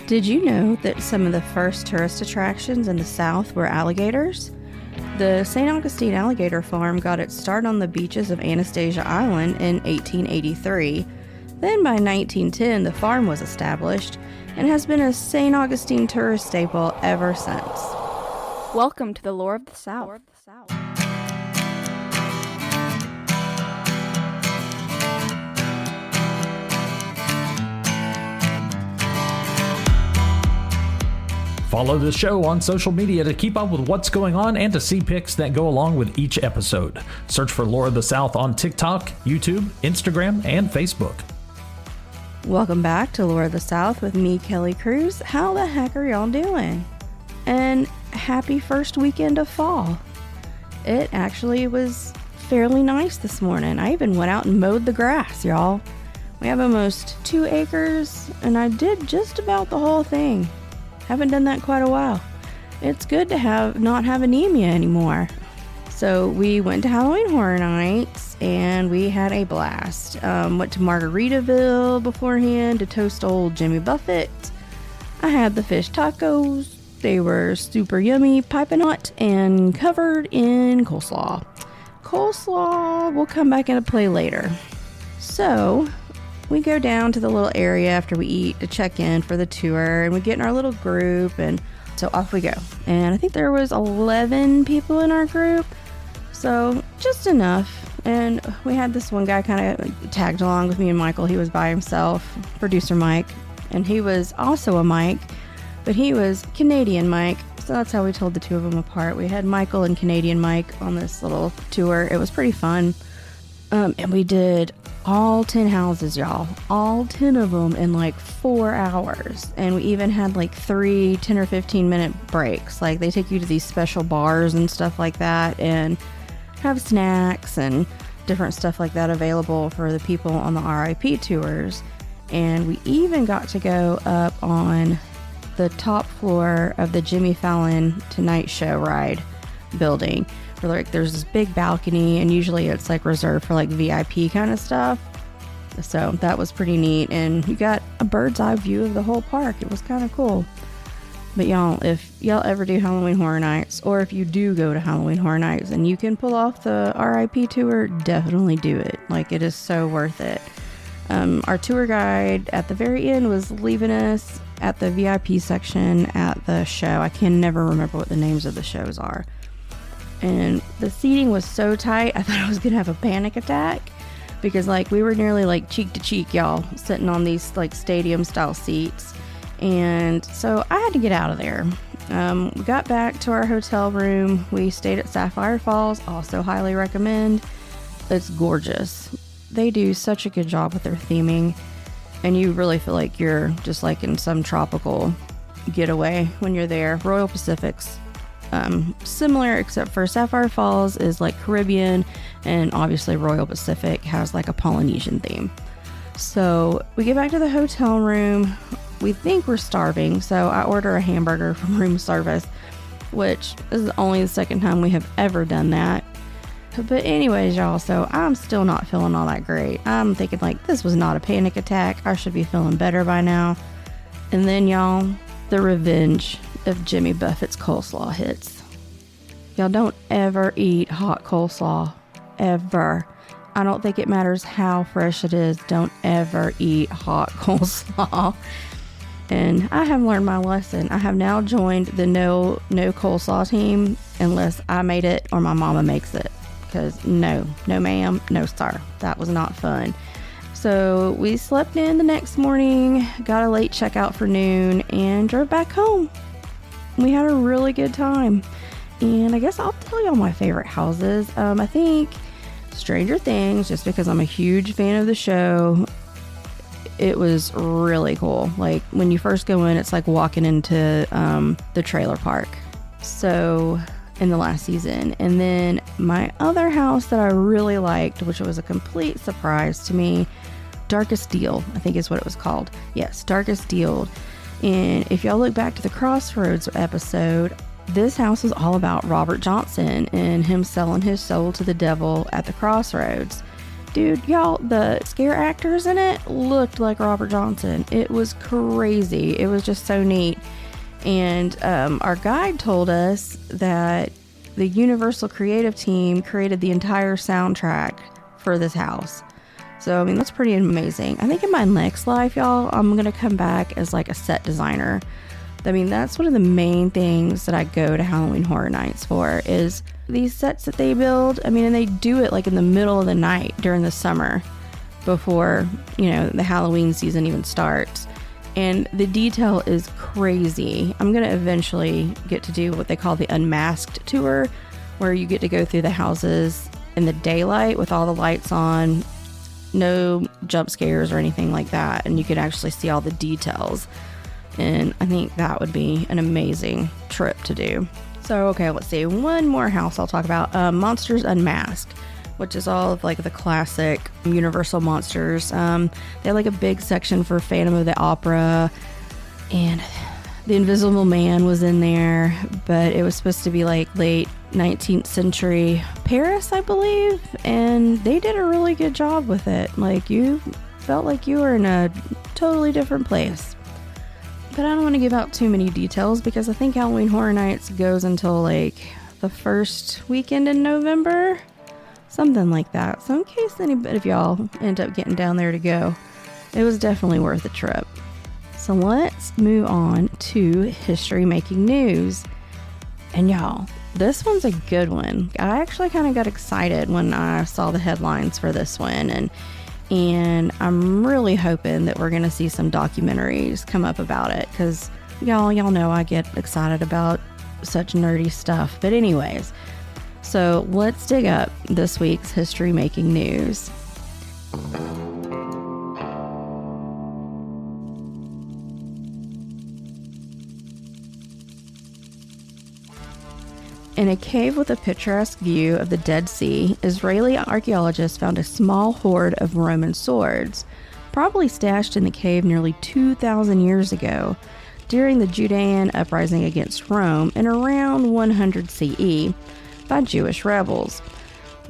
Did you know that some of the first tourist attractions in the South were alligators? The St. Augustine Alligator Farm got its start on the beaches of Anastasia Island in 1883. Then by 1910, the farm was established and has been a St. Augustine tourist staple ever since. Welcome to the Lore of the South. Follow the show on social media to keep up with what's going on and to see pics that go along with each episode. Search for Lore of the South on TikTok, YouTube, Instagram, and Facebook. Welcome back to Lore of the South with me, Kelly Cruz. How the heck are y'all doing? And happy first weekend of fall. It actually was fairly nice this morning. I even went out and mowed the grass, y'all. We have almost 2 acres, and I did just about the whole thing. Haven't done that quite a while. It's good to not have anemia anymore. So we went to Halloween Horror Nights and we had a blast. Went to Margaritaville beforehand to toast old Jimmy Buffett. I had the fish tacos. They were super yummy, piping hot, and covered in coleslaw. Coleslaw will come back into play later. So we go down to the little area after we eat to check in for the tour, and we get in our little group, and so off we go. And I think there was 11 people in our group, so just enough. And we had this one guy kind of tagged along with me and Michael. He was by himself, producer Mike, and he was also a Mike, but he was Canadian Mike, so that's how we told the two of them apart. We had Michael and Canadian Mike on this little tour. It was pretty fun. And we did all 10 houses, y'all. All 10 of them in like 4 hours. And we even had like 3 10 or 15 minute breaks. Like they take you to these special bars and stuff like that and have snacks and different stuff like that available for the people on the RIP tours. And we even got to go up on the top floor of the Jimmy Fallon Tonight Show ride building. Where like there's this big balcony, and usually it's like reserved for like VIP kind of stuff. So that was pretty neat, and you got a bird's eye view of the whole park. It was kind of cool. But y'all, if y'all ever do Halloween Horror Nights, or if you do go to Halloween Horror Nights and you can pull off the RIP tour, definitely do it. Like, it is so worth it. Our tour guide at the very end was leaving us at the VIP section at the show. I can never remember what the names of the shows are. And the seating was so tight, I thought I was gonna have a panic attack, because like we were nearly like cheek to cheek, y'all, sitting on these like stadium style seats. And so I had to get out of there. We got back to our hotel room. We stayed at Sapphire Falls, also highly recommend. It's gorgeous. They do such a good job with their theming, and you really feel like you're just like in some tropical getaway when you're there. Royal Pacific's similar, except for Sapphire Falls is like Caribbean, and obviously Royal Pacific has like a Polynesian theme. So we get back to the hotel room. We think we're starving, so I order a hamburger from room service, which is only the second time we have ever done that. But anyways, y'all, so I'm still not feeling all that great. I'm thinking like, this was not a panic attack. I should be feeling better by now. And then y'all, the revenge of Jimmy Buffett's coleslaw hits. Y'all, don't ever eat hot coleslaw. Ever. I don't think it matters how fresh it is. Don't ever eat hot coleslaw. And I have learned my lesson. I have now joined the no coleslaw team unless I made it or my mama makes it. Because no ma'am, no sir. That was not fun. So we slept in the next morning, got a late checkout for noon, and drove back home. We had a really good time. And I guess I'll tell y'all my favorite houses. I think Stranger Things, just because I'm a huge fan of the show, it was really cool. Like when you first go in, it's like walking into the trailer park. So in the last season. And then my other house that I really liked, which was a complete surprise to me, Darkest Deal, I think is what it was called. Yes, Darkest Deal. And if y'all look back to the Crossroads episode, this house is all about Robert Johnson and him selling his soul to the devil at the Crossroads. Dude, y'all, the scare actors in it looked like Robert Johnson. It was crazy. It was just so neat. And our guide told us that the Universal creative team created the entire soundtrack for this house. So, I mean, that's pretty amazing. I think in my next life, y'all, I'm going to come back as like a set designer. I mean, that's one of the main things that I go to Halloween Horror Nights for is these sets that they build. I mean, and they do it like in the middle of the night during the summer before, you know, the Halloween season even starts. And the detail is crazy. I'm going to eventually get to do what they call the unmasked tour, where you get to go through the houses in the daylight with all the lights on, no jump scares or anything like that. And you could actually see all the details. And I think that would be an amazing trip to do. So, okay, let's see. One more house I'll talk about. Monsters Unmasked, which is all of like the classic Universal monsters. They had like a big section for Phantom of the Opera, and the Invisible Man was in there, but it was supposed to be like late 19th century Paris, I believe, and they did a really good job with it. Like, you felt like you were in a totally different place. But I don't want to give out too many details because I think Halloween Horror Nights goes until like the first weekend in November. Something like that. So in case anybody of y'all end up getting down there to go, it was definitely worth a trip. So let's move on to history making news. And y'all, this one's a good one. I actually kind of got excited when I saw the headlines for this one, and I'm really hoping that we're going to see some documentaries come up about it, because y'all know I get excited about such nerdy stuff. But anyways, so let's dig up this week's history making news. In a cave with a picturesque view of the Dead Sea, Israeli archaeologists found a small hoard of Roman swords, probably stashed in the cave nearly 2,000 years ago, during the Judean uprising against Rome in around 100 CE by Jewish rebels.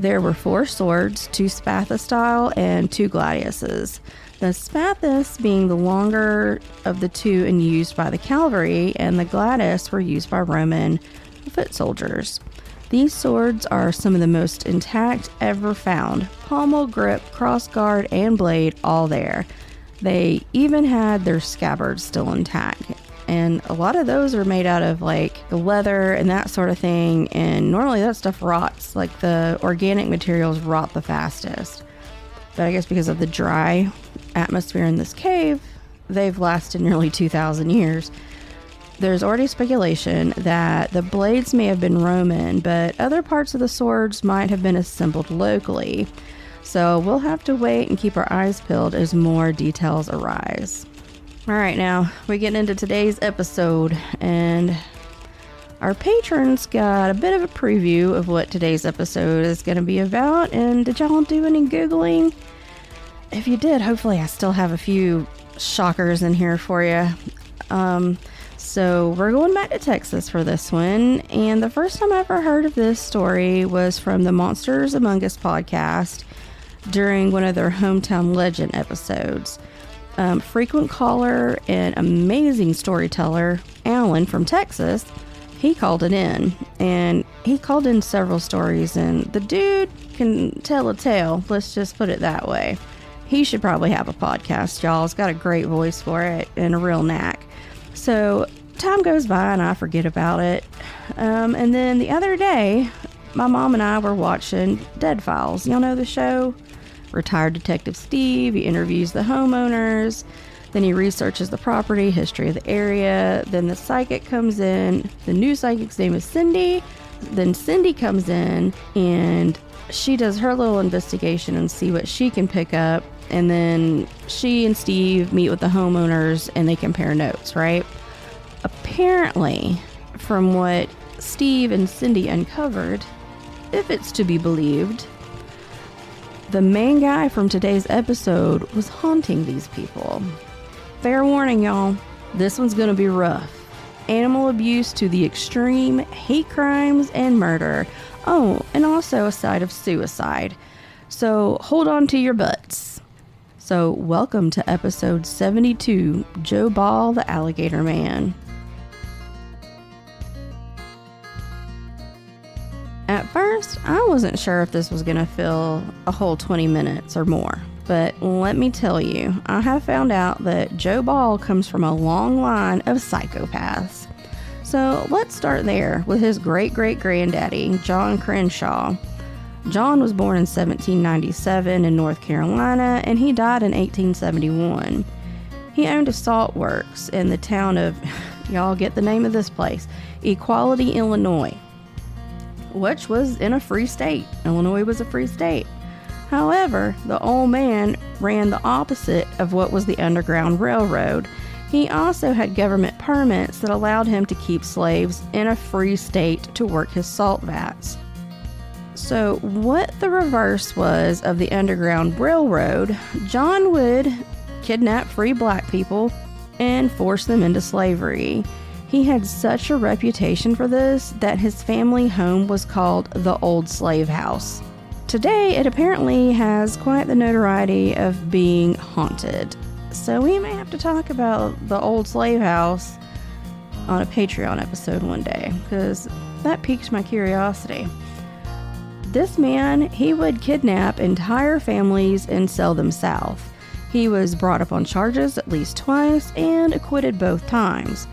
There were 4 swords, 2 Spatha style and 2 gladiuses. The Spathis being the longer of the 2 and used by the cavalry, and the gladius were used by Roman foot soldiers. These swords are some of the most intact ever found. Pommel, grip, crossguard, and blade all there. They even had their scabbards still intact. And a lot of those are made out of like the leather and that sort of thing. And normally that stuff rots. Like the organic materials rot the fastest. But I guess because of the dry atmosphere in this cave, they've lasted nearly 2,000 years. There's already speculation that the blades may have been Roman, but other parts of the swords might have been assembled locally. So we'll have to wait and keep our eyes peeled as more details arise. All right, now we're getting into today's episode, and our patrons got a bit of a preview of what today's episode is going to be about. And did y'all do any Googling? If you did, hopefully I still have a few shockers in here for you. So we're going back to Texas for this one, and the first time I ever heard of this story was from the Monsters Among Us podcast during one of their Hometown Legend episodes. Frequent caller and amazing storyteller, Alan from Texas, he called it in, and he called in several stories, and the dude can tell a tale, let's just put it that way. He should probably have a podcast, y'all. He's got a great voice for it and a real knack. So time goes by and I forget about it. And then the other day, my mom and I were watching Dead Files. Y'all know the show? Retired Detective Steve, he interviews the homeowners, then he researches the property, history of the area, then the psychic comes in. The new psychic's name is Cindy. Then Cindy comes in and she does her little investigation and see what she can pick up. And then she and Steve meet with the homeowners and they compare notes, right? Apparently, from what Steve and Cindy uncovered, if it's to be believed, the main guy from today's episode was haunting these people. Fair warning, y'all, this one's gonna be rough. Animal abuse to the extreme, hate crimes, and murder. Oh, and also a side of suicide. So hold on to your butts. So welcome to episode 72, Joe Ball, the Alligator Man. At first, I wasn't sure if this was going to fill a whole 20 minutes or more. But let me tell you, I have found out that Joe Ball comes from a long line of psychopaths. So let's start there with his great-great-granddaddy, John Crenshaw. John was born in 1797 in North Carolina, and he died in 1871. He owned a salt works in the town of, y'all get the name of this place, Equality, Illinois, which was in a free state. Illinois was a free state. However, the old man ran the opposite of what was the Underground Railroad. He also had government permits that allowed him to keep slaves in a free state to work his salt vats. So what the reverse was of the Underground Railroad, John would kidnap free black people and force them into slavery. He had such a reputation for this that his family home was called the Old Slave House. Today, it apparently has quite the notoriety of being haunted. So we may have to talk about the Old Slave House on a Patreon episode one day, because that piqued my curiosity. This man, he would kidnap entire families and sell them south. He was brought up on charges at least twice and acquitted both times.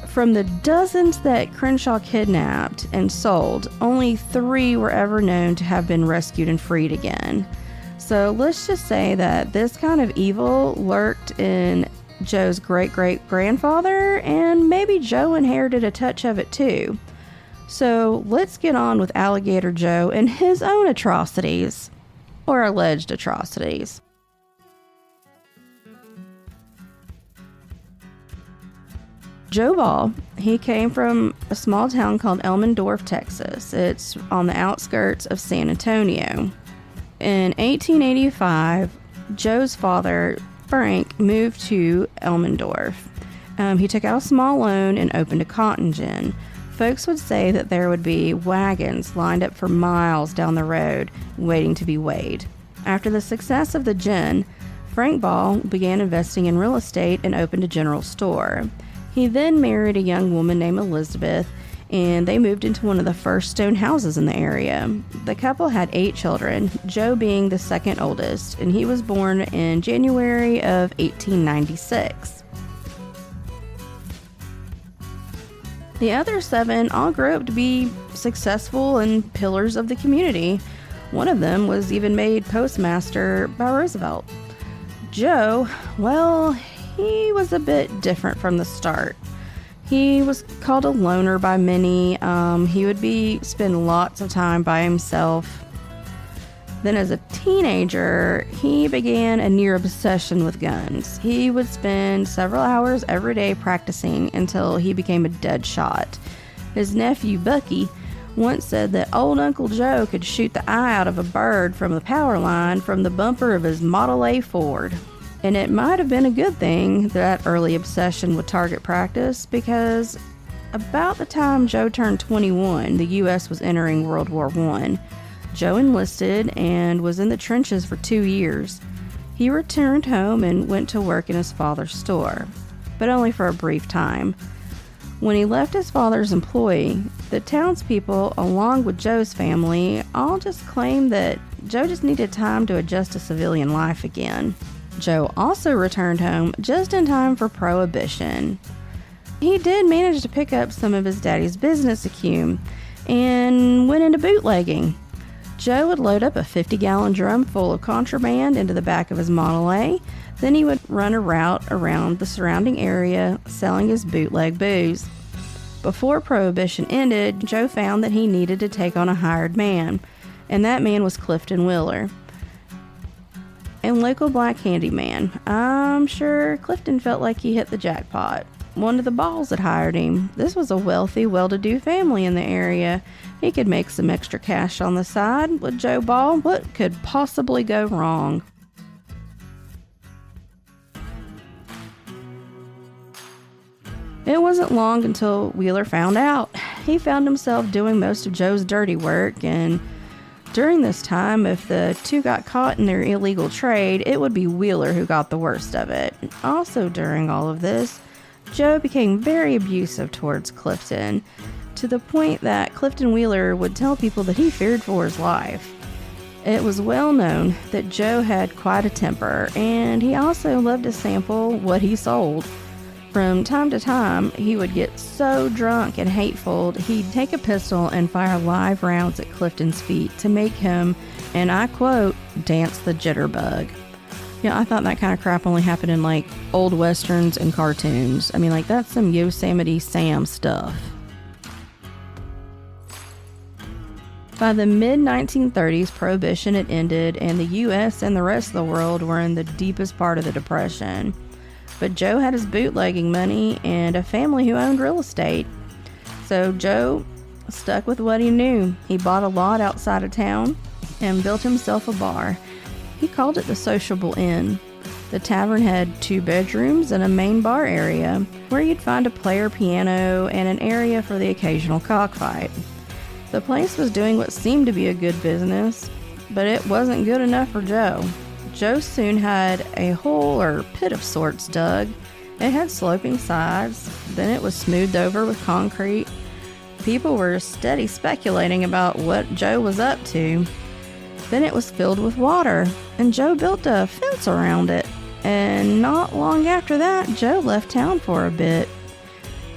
From the dozens that Crenshaw kidnapped and sold, only 3 were ever known to have been rescued and freed again. So let's just say that this kind of evil lurked in Joe's great-great-grandfather, and maybe Joe inherited a touch of it too. So let's get on with Alligator Joe and his own atrocities, or alleged atrocities. Joe Ball, he came from a small town called Elmendorf, Texas. It's on the outskirts of San Antonio. In 1885, Joe's father, Frank, moved to Elmendorf. He took out a small loan and opened a cotton gin. Folks would say that there would be wagons lined up for miles down the road waiting to be weighed. After the success of the gin, Frank Ball began investing in real estate and opened a general store. He then married a young woman named Elizabeth, and they moved into one of the first stone houses in the area. The couple had 8 children, Joe being the second oldest, and he was born in January of 1896. The other 7 all grew up to be successful and pillars of the community. One of them was even made postmaster by Roosevelt. Joe, well, he was a bit different from the start. He was called a loner by many. He would spend lots of time by himself. Then as a teenager, he began a near obsession with guns. He would spend several hours every day practicing until he became a dead shot. His nephew, Bucky, once said that old Uncle Joe could shoot the eye out of a bird from the power line from the bumper of his Model A Ford. And it might have been a good thing that early obsession with target practice, because about the time Joe turned 21, the U.S. was entering World War I. Joe enlisted and was in the trenches for 2 years. He returned home and went to work in his father's store, but only for a brief time. When he left his father's employ, the townspeople, along with Joe's family, all just claimed that Joe just needed time to adjust to civilian life again. Joe also returned home just in time for Prohibition. He did manage to pick up some of his daddy's business acumen and went into bootlegging. Joe would load up a 50-gallon drum full of contraband into the back of his Model A. Then he would run a route around the surrounding area selling his bootleg booze. Before Prohibition ended, Joe found that he needed to take on a hired man, and that man was Clifton Wheeler, a local black handyman. I'm sure Clifton felt like he hit the jackpot. One of the Balls had hired him. This was a wealthy, well-to-do family in the area. He could make some extra cash on the side. With Joe Ball, what could possibly go wrong? It wasn't long until Wheeler found out. He found himself doing most of Joe's dirty work, and During this time, if the two got caught in their illegal trade, it would be Wheeler who got the worst of it. Also during all of this, Joe became very abusive towards Clifton, to the point that Clifton Wheeler would tell people that he feared for his life. It was well known that Joe had quite a temper, and he also loved to sample what he sold. From time to time, he would get so drunk and hateful, he'd take a pistol and fire live rounds at Clifton's feet to make him, and I quote, dance the jitterbug. Yeah, I thought that kind of crap only happened in, like, old westerns and cartoons. I mean, like, that's some Yosemite Sam stuff. By the mid-1930s, Prohibition had ended, and the U.S. and the rest of the world were in the deepest part of the Depression. But Joe had his bootlegging money and a family who owned real estate. So Joe stuck with what he knew. He bought a lot outside of town and built himself a bar. He called it the Sociable Inn. The tavern had 2 bedrooms and a main bar area where you'd find a player piano and an area for the occasional cockfight. The place was doing what seemed to be a good business, but it wasn't good enough for Joe. Joe soon had a hole or pit of sorts dug. It had sloping sides, then it was smoothed over with concrete. People were steady speculating about what Joe was up to. Then it was filled with water, and Joe built a fence around it. And not long after that, Joe left town for a bit.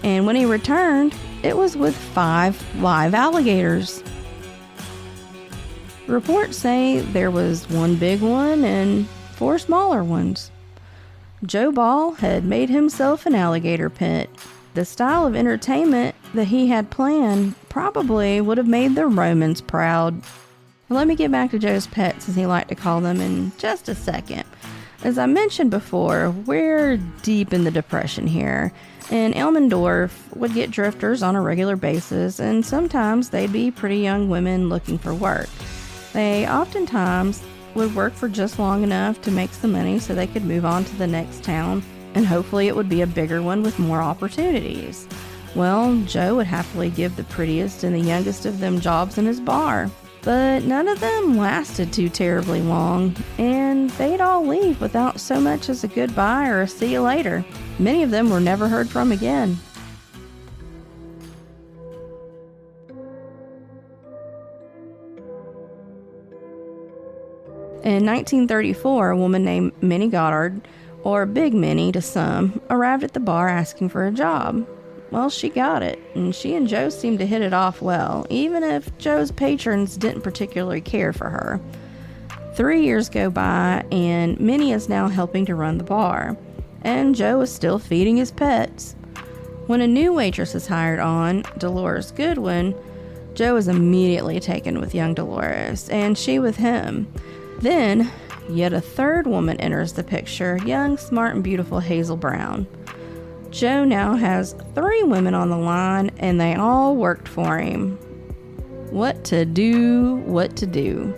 And when he returned, it was with 5 live alligators. Reports say there was 1 big one and 4 smaller ones. Joe Ball had made himself an alligator pit. The style of entertainment that he had planned probably would have made the Romans proud. Let me get back to Joe's pets, as he liked to call them, in just a second. As I mentioned before, we're deep in the Depression here, and Elmendorf would get drifters on a regular basis, and sometimes they'd be pretty young women looking for work. They oftentimes would work for just long enough to make some money so they could move on to the next town, and hopefully it would be a bigger one with more opportunities. Well, Joe would happily give the prettiest and the youngest of them jobs in his bar, but none of them lasted too terribly long, and they'd all leave without so much as a goodbye or a see you later. Many of them were never heard from again. In 1934, a woman named Minnie Goddard, or Big Minnie to some, arrived at the bar asking for a job. Well, she got it, and she and Joe seemed to hit it off well, even if Joe's patrons didn't particularly care for her. 3 years go by, and Minnie is now helping to run the bar, and Joe is still feeding his pets. When a new waitress is hired on, Dolores Goodwin, Joe is immediately taken with young Dolores, and she with him. Then, yet a third woman enters the picture, young, smart, and beautiful Hazel Brown. Joe now has 3 women on the line, and they all worked for him. What to do, what to do.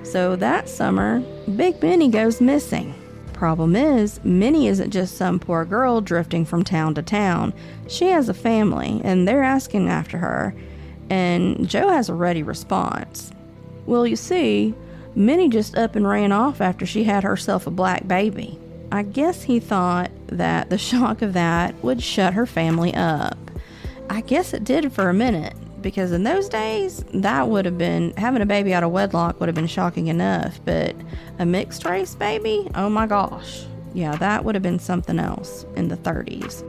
So that summer, Big Minnie goes missing. Problem is, Minnie isn't just some poor girl drifting from town to town. She has a family, and they're asking after her, and Joe has a ready response. Well, you see, Minnie just up and ran off after she had herself a black baby. I guess he thought that the shock of that would shut her family up. I guess it did for a minute, because in those days, that would have been, having a baby out of wedlock would have been shocking enough, but a mixed race baby? Oh my gosh. Yeah, that would have been something else in the 30s.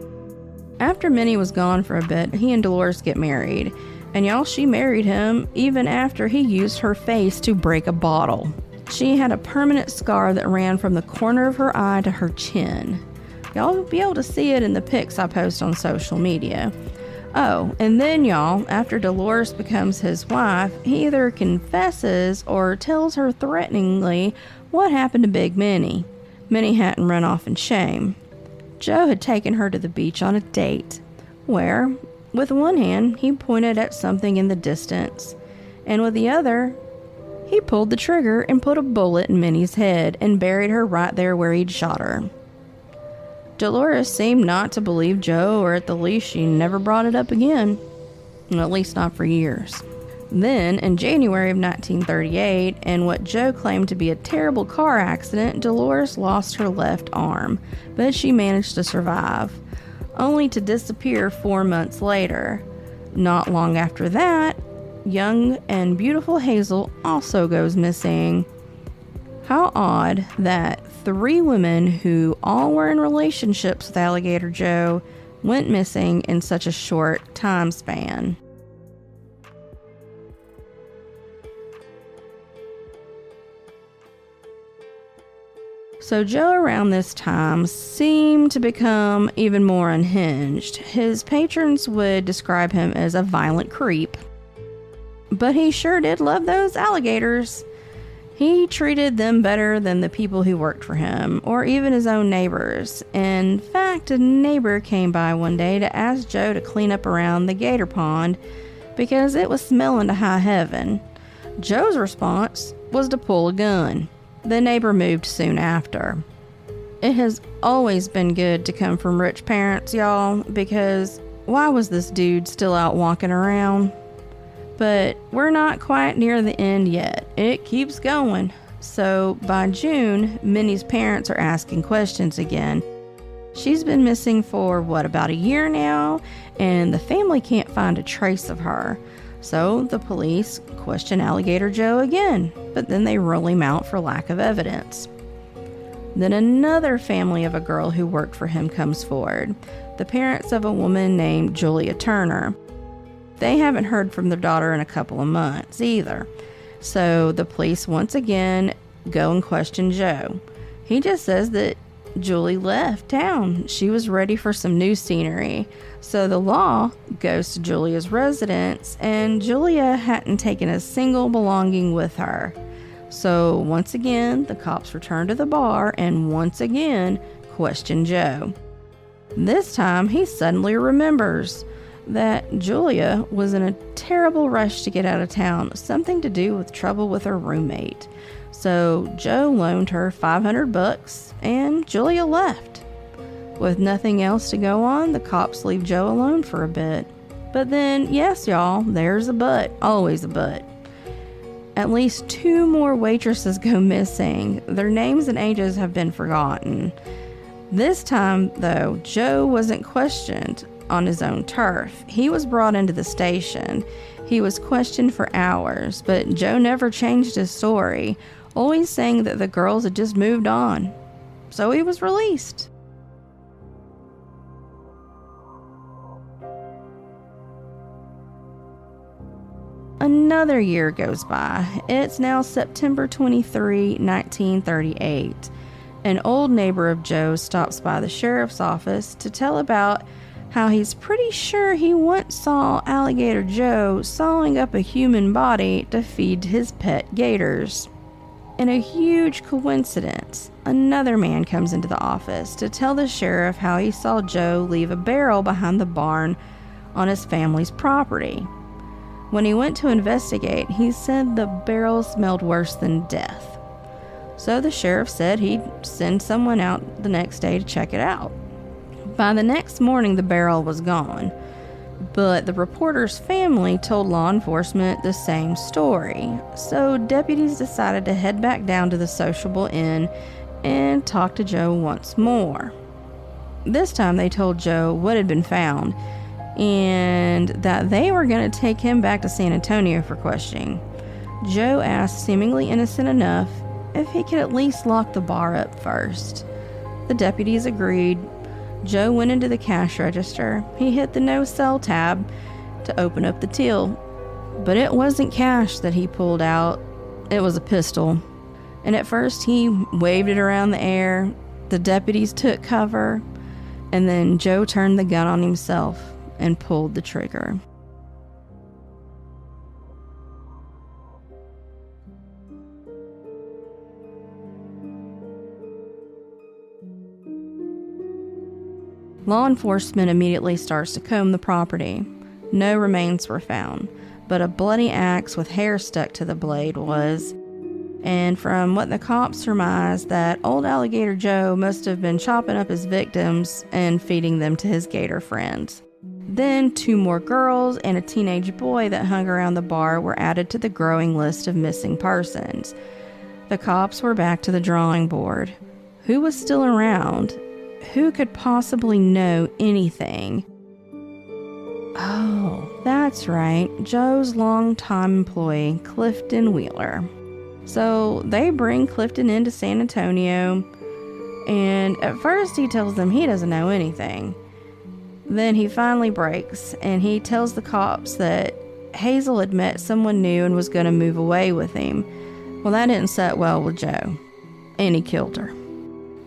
After Minnie was gone for a bit, he and Dolores get married. And y'all, she married him even after he used her face to break a bottle. She had a permanent scar that ran from the corner of her eye to her chin. Y'all will be able to see it in the pics I post on social media. Oh, and then y'all, after Dolores becomes his wife, he either confesses or tells her threateningly what happened to Big Minnie. Minnie hadn't run off in shame. Joe had taken her to the beach on a date, where, with one hand, he pointed at something in the distance, and with the other, he pulled the trigger and put a bullet in Minnie's head and buried her right there where he'd shot her. Dolores seemed not to believe Joe, or at the least she never brought it up again. At least not for years. Then, in January of 1938, in what Joe claimed to be a terrible car accident, Dolores lost her left arm, but she managed to survive, only to disappear 4 months later. Not long after that, young and beautiful Hazel also goes missing. How odd that 3 women who all were in relationships with Alligator Joe went missing in such a short time span. So Joe around this time seemed to become even more unhinged. His patrons would describe him as a violent creep, but he sure did love those alligators. He treated them better than the people who worked for him, or even his own neighbors. In fact, a neighbor came by one day to ask Joe to clean up around the gator pond because it was smelling to high heaven. Joe's response was to pull a gun. The neighbor moved soon after. It has always been good to come from rich parents, y'all, because why was this dude still out walking around? But we're not quite near the end yet. It keeps going. So by June, Minnie's parents are asking questions again. She's been missing for, about a year now, and the family can't find a trace of her. So the police question Alligator Joe again, but then they rule him out for lack of evidence. Then another family of a girl who worked for him comes forward, the parents of a woman named Julia Turner. They haven't heard from their daughter in a couple of months either. So the police once again go and question Joe. He just says that Julie left town. She was ready for some new scenery. So the law goes to Julia's residence, and Julia hadn't taken a single belonging with her. So once again, the cops return to the bar and once again question Joe. This time, he suddenly remembers that Julia was in a terrible rush to get out of town, something to do with trouble with her roommate. So Joe loaned her $500 and Julia left. With nothing else to go on, the cops leave Joe alone for a bit. But then, yes y'all, there's a but, always a but. At least 2 more waitresses go missing. Their names and ages have been forgotten. This time, though, Joe wasn't questioned on his own turf. He was brought into the station. He was questioned for hours, but Joe never changed his story, always saying that the girls had just moved on. So he was released. Another year goes by. It's now September 23, 1938. An old neighbor of Joe's stops by the sheriff's office to tell about how he's pretty sure he once saw Alligator Joe sawing up a human body to feed his pet gators. In a huge coincidence, another man comes into the office to tell the sheriff how he saw Joe leave a barrel behind the barn on his family's property. When he went to investigate, he said the barrel smelled worse than death. So the sheriff said he'd send someone out the next day to check it out. By the next morning, the barrel was gone, but the reporter's family told law enforcement the same story. So deputies decided to head back down to the sociable inn and talk to Joe once more. This time they told Joe what had been found and that they were going to take him back to San Antonio for questioning. Joe asked, seemingly innocent enough, if he could at least lock the bar up first. The deputies agreed. Joe went into the cash register. He hit the no sell tab to open up the till. But it wasn't cash that he pulled out. It was a pistol. And at first he waved it around the air. The deputies took cover. And then Joe turned the gun on himself and pulled the trigger. Law enforcement immediately starts to comb the property. No remains were found, but a bloody axe with hair stuck to the blade was. And from what the cops surmised, that old Alligator Joe must have been chopping up his victims and feeding them to his gator friends. Then 2 more girls and a teenage boy that hung around the bar were added to the growing list of missing persons. The cops were back to the drawing board. Who was still around? Who could possibly know anything? Oh, that's right, Joe's longtime employee, Clifton Wheeler. So they bring Clifton into San Antonio, and at first he tells them he doesn't know anything. Then he finally breaks, and he tells the cops that Hazel had met someone new and was going to move away with him. Well, that didn't set well with Joe, and he killed her.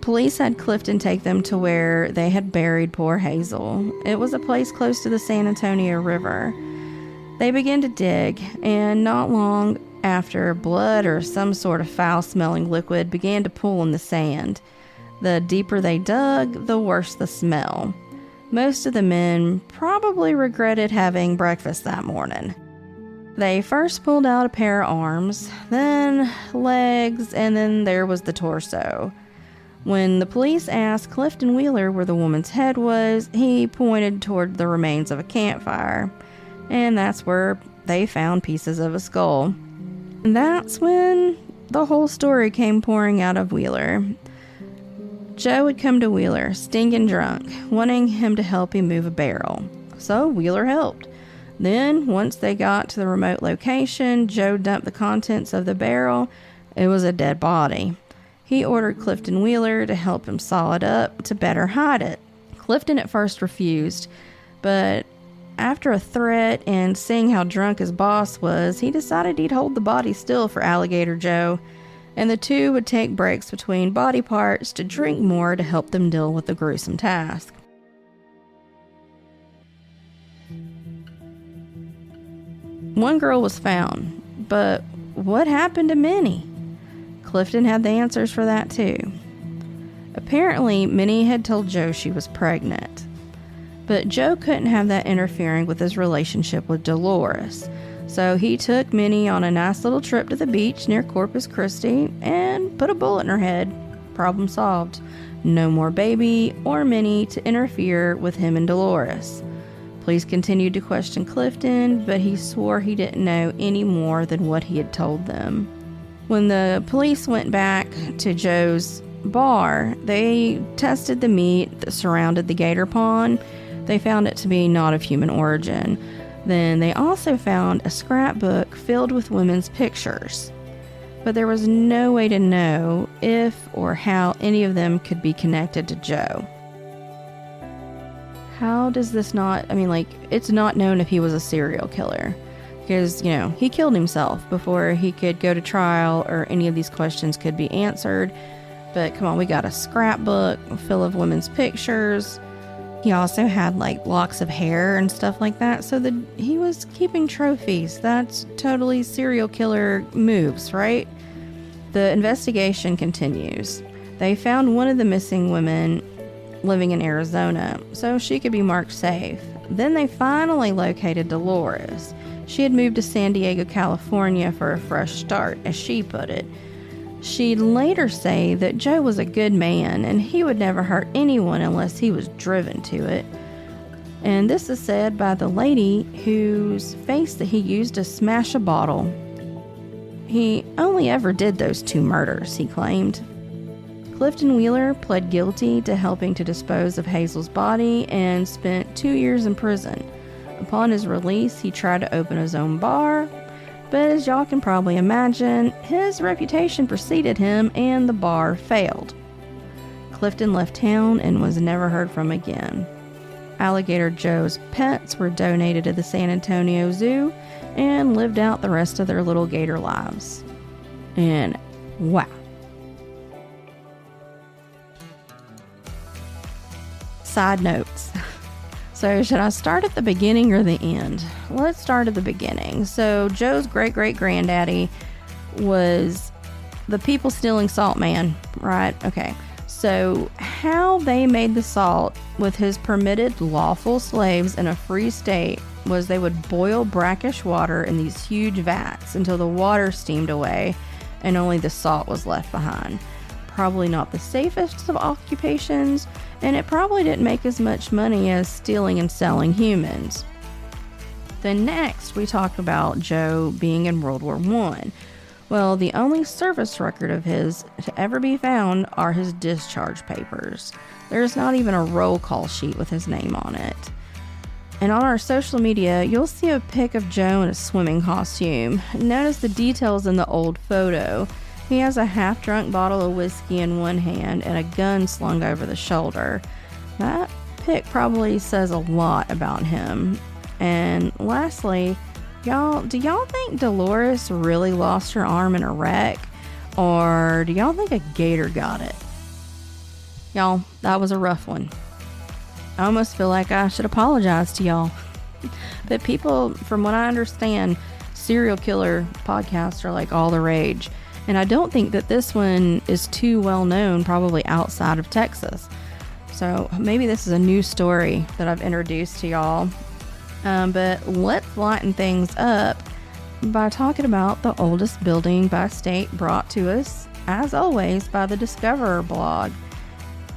Police had Clifton take them to where they had buried poor Hazel. It was a place close to the San Antonio River. They began to dig, and not long after, blood or some sort of foul-smelling liquid began to pool in the sand. The deeper they dug, the worse the smell. Most of the men probably regretted having breakfast that morning. They first pulled out a pair of arms, then legs, and then there was the torso. When the police asked Clifton Wheeler where the woman's head was, he pointed toward the remains of a campfire, and that's where they found pieces of a skull. And that's when the whole story came pouring out of Wheeler. Joe had come to Wheeler, stinking drunk, wanting him to help him move a barrel. So Wheeler helped. Then, once they got to the remote location, Joe dumped the contents of the barrel. It was a dead body. He ordered Clifton Wheeler to help him saw it up to better hide it. Clifton at first refused, but after a threat and seeing how drunk his boss was, he decided he'd hold the body still for Alligator Joe, and the two would take breaks between body parts to drink more to help them deal with the gruesome task. One girl was found, but what happened to Minnie? Clifton had the answers for that too. Apparently, Minnie had told Joe she was pregnant, but Joe couldn't have that interfering with his relationship with Dolores, so he took Minnie on a nice little trip to the beach near Corpus Christi and put a bullet in her head. Problem solved. No more baby or Minnie to interfere with him and Dolores. Police continued to question Clifton, but he swore he didn't know any more than what he had told them. When the police went back to Joe's bar, they tested the meat that surrounded the gator pond. They found it to be not of human origin. Then they also found a scrapbook filled with women's pictures. But there was no way to know if or how any of them could be connected to Joe. How does this not, it's not known if he was a serial killer. Because, he killed himself before he could go to trial or any of these questions could be answered. But come on, we got a scrapbook full of women's pictures. He also had locks of hair and stuff like that. So he was keeping trophies. That's totally serial killer moves, right? The investigation continues. They found one of the missing women living in Arizona, so she could be marked safe. Then they finally located Dolores. She had moved to San Diego, California for a fresh start, as she put it. She'd later say that Joe was a good man and he would never hurt anyone unless he was driven to it. And this is said by the lady whose face that he used to smash a bottle. He only ever did those 2 murders, he claimed. Clifton Wheeler pled guilty to helping to dispose of Hazel's body and spent 2 years in prison. Upon his release, he tried to open his own bar, but as y'all can probably imagine, his reputation preceded him and the bar failed. Clifton left town and was never heard from again. Alligator Joe's pets were donated to the San Antonio Zoo and lived out the rest of their little gator lives. And wow. Side notes. So should I start at the beginning or the end? Let's start at the beginning. So Joe's great-great-granddaddy was the people-stealing salt man, right? Okay. So how they made the salt with his permitted lawful slaves in a free state was they would boil brackish water in these huge vats until the water steamed away and only the salt was left behind. probably not the safest of occupations, and it probably didn't make as much money as stealing and selling humans. Then next, we talked about Joe being in World War I. Well, the only service record of his to ever be found are his discharge papers. There's not even a roll call sheet with his name on it. And on our social media, you'll see a pic of Joe in a swimming costume. Notice the details in the old photo. He has a half-drunk bottle of whiskey in one hand and a gun slung over the shoulder. That pic probably says a lot about him. And lastly, do y'all think Dolores really lost her arm in a wreck? Or do y'all think a gator got it? Y'all, that was a rough one. I almost feel like I should apologize to y'all. But people, from what I understand, serial killer podcasts are like all the rage. And I don't think that this one is too well known, probably outside of Texas. So maybe this is a new story that I've introduced to y'all. But let's lighten things up by talking about the oldest building by state, brought to us, as always, by the Discoverer blog.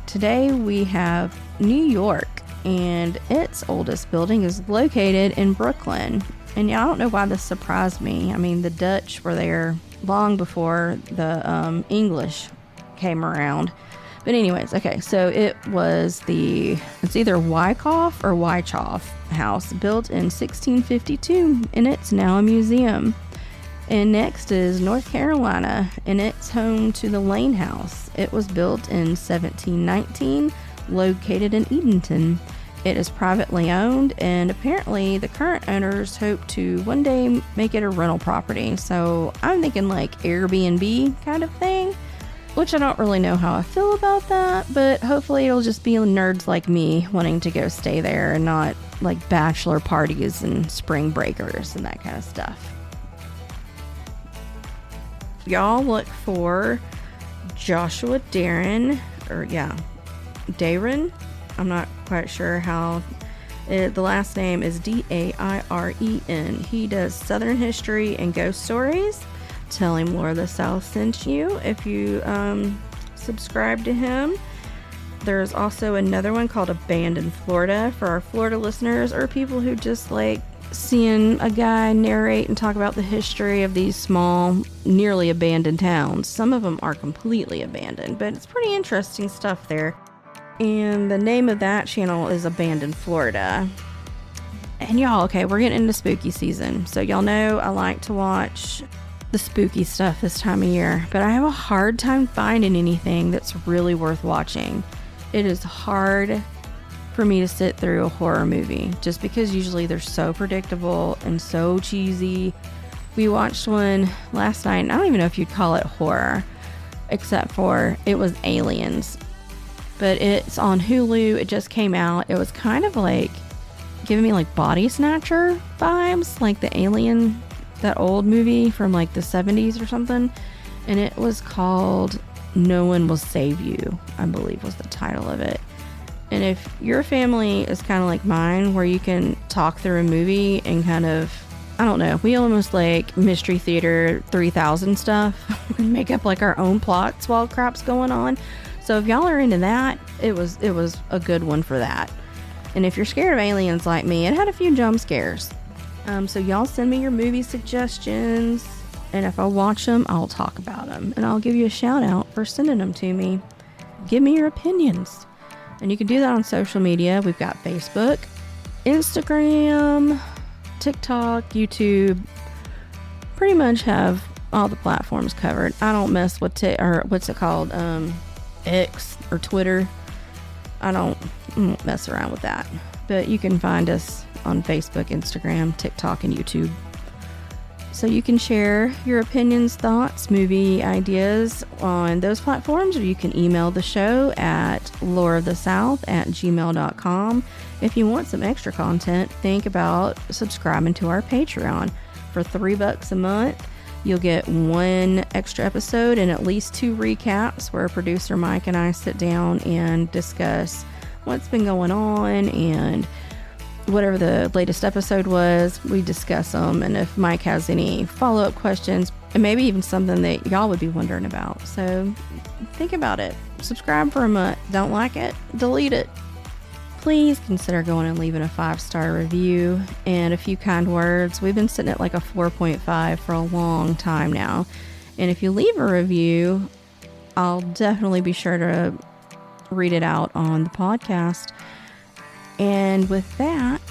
Today we have New York, and its oldest building is located in Brooklyn. And I don't know why this surprised me. I mean, the Dutch were there long before the English came around. But anyways, okay, so it's either Wyckoff or Wychoff House, built in 1652, and it's now a museum. And next is North Carolina, and it's home to the Lane House. It was built in 1719, located in Edenton. It is privately owned, and apparently the current owners hope to one day make it a rental property. So I'm thinking like Airbnb kind of thing, which I don't really know how I feel about that, but hopefully it'll just be nerds like me wanting to go stay there and not like bachelor parties and spring breakers and that kind of stuff. Y'all look for Joshua Darren. I'm not quite sure how the last name is Dairen. He does Southern history and ghost stories. Tell him Laura the South sent you if you subscribe to him. There's also another one called Abandoned Florida for our Florida listeners, or people who just like seeing a guy narrate and talk about the history of these small, nearly abandoned towns. Some of them are completely abandoned, but it's pretty interesting stuff there. And the name of that channel is Abandoned Florida. And y'all, okay, we're getting into spooky season. So y'all know I like to watch the spooky stuff this time of year, but I have a hard time finding anything that's really worth watching. It is hard for me to sit through a horror movie just because usually they're so predictable and so cheesy. We watched one last night, and I don't even know if you'd call it horror, except for it was Aliens. But it's on Hulu. It just came out. It was kind of like giving me like Body Snatcher vibes, like the Alien, that old movie from like the 70s or something. And it was called No One Will Save You, I believe was the title of it. And if your family is kind of like mine, where you can talk through a movie and kind of, I don't know, we almost like Mystery Theater 3000 stuff and make up like our own plots while crap's going on. So if y'all are into that, it was a good one for that. And if you're scared of aliens like me, it had a few jump scares. So y'all send me your movie suggestions, and if I watch them, I'll talk about them, and I'll give you a shout out for sending them to me. Give me your opinions. And you can do that on social media. We've got Facebook, Instagram, TikTok, YouTube. Pretty much have all the platforms covered. I don't mess with what's it called? X or Twitter. I don't mess around with that. But you can find us on Facebook, Instagram, TikTok, and YouTube. So you can share your opinions, thoughts, movie ideas on those platforms, or you can email the show at laurathesouth@gmail.com. If you want some extra content, think about subscribing to our Patreon. For $3 a month, you'll get one extra episode and at least 2 recaps where producer Mike and I sit down and discuss what's been going on, and whatever the latest episode was, we discuss them. And if Mike has any follow-up questions, and maybe even something that y'all would be wondering about. So think about it. Subscribe for a month. Don't like it? Delete it. Please consider going and leaving a 5-star review and a few kind words. We've been sitting at like a 4.5 for a long time now. And if you leave a review, I'll definitely be sure to read it out on the podcast. And with that,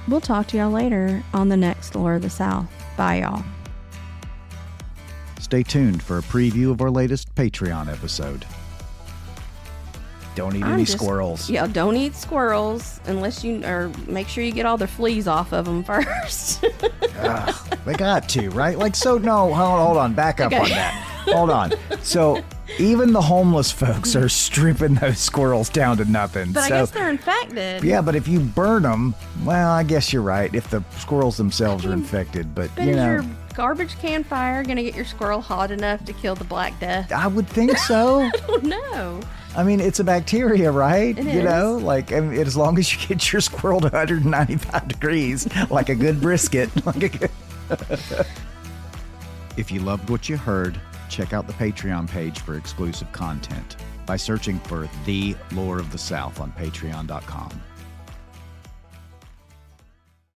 we'll talk to y'all later on the next Lore of the South. Bye, y'all. Stay tuned for a preview of our latest Patreon episode. Don't eat any squirrels. Yeah, don't eat squirrels unless or make sure you get all the fleas off of them first. They got to, right? Like, so, no, hold on. Back up on that. Hold on. So, even the homeless folks are stripping those squirrels down to nothing. But I guess they're infected. Yeah, but if you burn them, well, I guess you're right. If the squirrels themselves are infected, but you know. Is your garbage can fire going to get your squirrel hot enough to kill the Black Death? I would think so. I don't know. I mean, it's a bacteria, right? It you is. know, like, I mean, as long as you get your squirrel to 195 degrees, like a good brisket. If you loved what you heard, check out the Patreon page for exclusive content by searching for The Lore of the South on patreon.com.